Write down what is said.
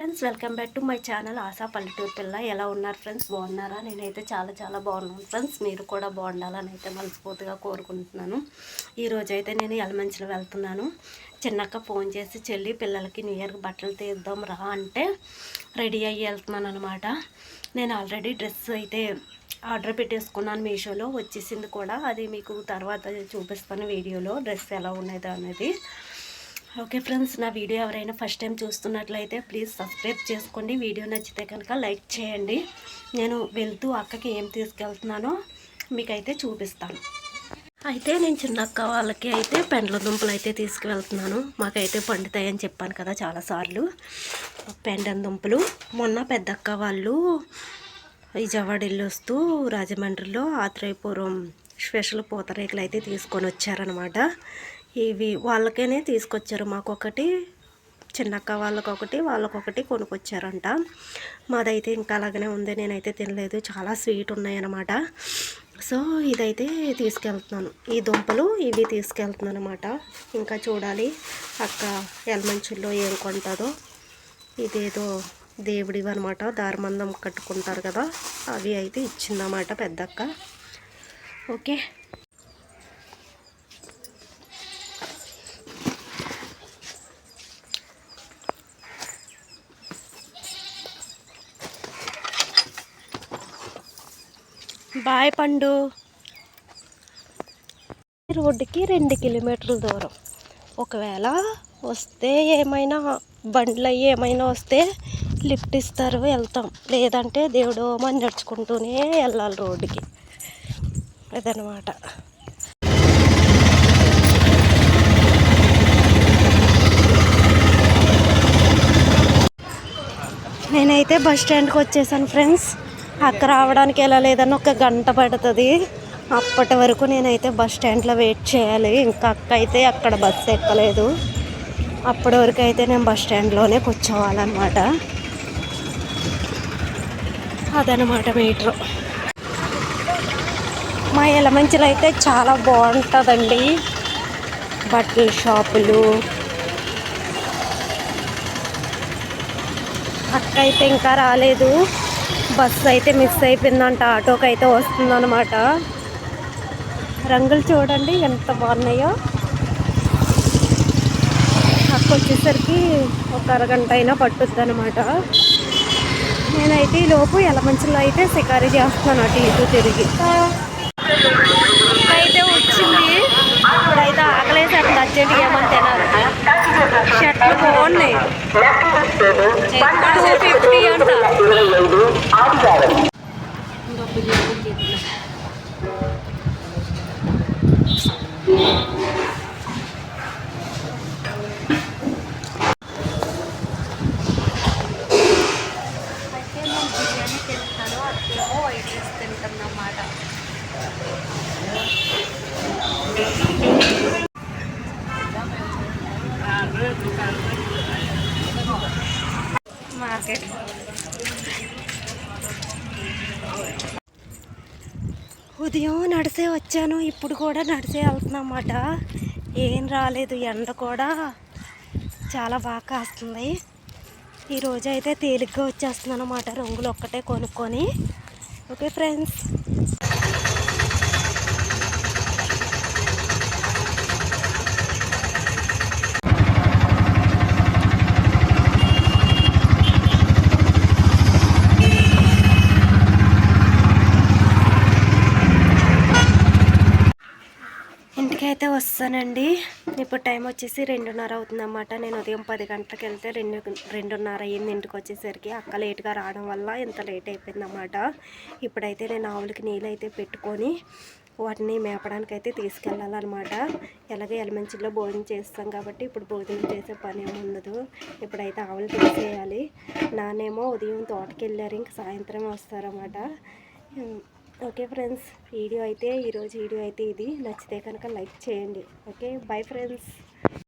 Friends, welcome back to my channel ASHA పల్లెటూరు పిల్ల. ఎలా ఉన్నారు ఫ్రెండ్స్? బాగున్నారా? నేనైతే చాలా బాగున్నాను ఫ్రెండ్స్. మీరు కూడా బాగుండాలని అయితే మనస్ఫూర్తిగా కోరుకుంటున్నాను. ఈరోజైతే నేను యలమంచిలో వెళ్తున్నాను. చిన్నక్క ఫోన్ చేసి చెల్లి పిల్లలకి న్యూ ఇయర్కి బట్టలు తీద్దాం రా అంటే రెడీ అయ్యి వెళ్తున్నాను అనమాట. నేను ఆల్రెడీ డ్రెస్ అయితే ఆర్డర్ పెట్టేసుకున్నాను, మీషోలో వచ్చేసింది కూడా. అది మీకు తర్వాత చూపిస్తాను వీడియోలో డ్రెస్ ఎలా ఉన్నది అనేది. ఓకే ఫ్రెండ్స్, నా వీడియో ఎవరైనా ఫస్ట్ టైం చూస్తున్నట్లయితే ప్లీజ్ సబ్స్క్రైబ్ చేసుకోండి. వీడియో నచ్చితే కనుక లైక్ చేయండి. నేను వెళ్తూ అక్కకి ఏం తీసుకెళ్తున్నానో మీకైతే చూపిస్తాను. అయితే నేను చిన్నక్క వాళ్ళకి అయితే పెండ్ల దుంపలు అయితే తీసుకువెళ్తున్నాను. మాకైతే పండుతాయని చెప్పాను కదా చాలాసార్లు. పెండెం దుంపలు మొన్న పెద్దక్క వాళ్ళు విజయవాడ వస్తూ రాజమండ్రిలో ఆత్రేయపురం స్పెషల్ పూతరేకులు అయితే తీసుకొని వచ్చారనమాట. ఇవి వాళ్ళకనే తీసుకొచ్చారు. మాకొకటి, చిన్నక్క వాళ్ళకొకటి కొనుక్కొచ్చారంట. మాదైతే ఇంకా అలాగనే ఉంది, నేనైతే తినలేదు. చాలా స్వీట్ ఉన్నాయన్నమాట. సో ఇదైతే తీసుకెళ్తున్నాను. ఈ దుంపలు ఇవి తీసుకెళ్తున్నాను అనమాట. ఇంకా చూడాలి అక్క యలమంచిలో ఏం కొంటుందో. ఇదేదో దేవుడివి అనమాట, దారమందం కట్టుకుంటారు కదా, అవి అయితే ఇచ్చిందన్నమాట పెద్దక్క. ఓకే, బాయ్ పండు. రోడ్డుకి 2 కిలోమీటర్ల దూరం. ఒకవేళ వస్తే ఏమైనా బండ్లు అయ్యి ఏమైనా వస్తే లిఫ్ట్ ఇస్తారు, వెళ్తాం. లేదంటే దేవుడు మని నడుచుకుంటూనే వెళ్ళాలి రోడ్డుకి. అదనమాట. నేనైతే బస్ స్టాండ్కి వచ్చేసాను ఫ్రెండ్స్. అక్క రావడానికి ఎలా లేదని 1 గంట పడుతుంది. అప్పటి వరకు నేనైతే బస్ స్టాండ్లో వెయిట్ చేయాలి. ఇంకా అక్క అయితే అక్కడ బస్సు ఎక్కలేదు. అప్పటి వరకు అయితే నేను బస్ స్టాండ్లోనే కూర్చోవాలన్నమాట. అదనమాట మీటర్. మా యలమంచిలో అయితే చాలా బాగుంటుందండి. బట్టల షాపులు. అక్క అయితే ఇంకా రాలేదు. బస్సు అయితే మిస్ అయిపోయిందంట. ఆటోకి అయితే వస్తుందన్నమాట. రంగులు చూడండి ఎంత బాగున్నాయో. అక్క వచ్చేసరికి 1 అరగంట అయినా పట్టుద్ది అనమాట. నేనైతే ఈలోపు యలమంచిలో అయితే షికారీ చేస్తున్నాను, అటు ఇటు తిరిగి. అయితే వచ్చింది. ఇప్పుడైతే ఆకలేసారు, అర్జెంట్గా ఏమని తినాలి. షర్ట్లు బాగున్నాయి, 250 అంట. అయితే నేను బిర్యానీ తింటాను, అదేమో వైట్ రైస్ తింటానన్నమాట. మార్కెట్ ఉదయం నడిసే వచ్చాను, ఇప్పుడు కూడా నడిసే వెళ్తున్నమాట. ఏం రాలేదు, ఎండ కూడా చాలా బాగా కాస్తుంది. ఈరోజు అయితే తేలిగ్గా వచ్చేస్తున్నాను అన్నమాట, రంగులు ఒక్కటే కొనుక్కొని. ఓకే ఫ్రెండ్స్, అయితే వస్తానండి. ఇప్పుడు టైం వచ్చేసి 2:30 అవుతుందన్నమాట. నేను ఉదయం 10 గంటలకు వెళ్తే 2:30 అయ్యింది ఇంటికి వచ్చేసరికి. అక్క లేట్గా రావడం వల్ల ఇంత లేట్ అయిపోయిందన్నమాట. ఇప్పుడైతే నేను ఆవులకి నీళ్ళు అయితే పెట్టుకొని వాటిని మేపడానికి అయితే తీసుకెళ్ళాలన్నమాట. ఎలాగే యలమంచిలో భోజనం చేస్తాం కాబట్టి ఇప్పుడు భోజనం చేసే పని ఏమి ఉండదు. ఇప్పుడైతే ఆవులు తీసేయాలి. నానేమో ఉదయం తోటకి వెళ్ళారు, ఇంక సాయంత్రం వస్తారన్నమాట. ఓకే ఫ్రెండ్స్, ఈరోజు వీడియో అయితే ఇది. నచ్చితే కనుక లైక్ చేయండి. Okay, bye friends.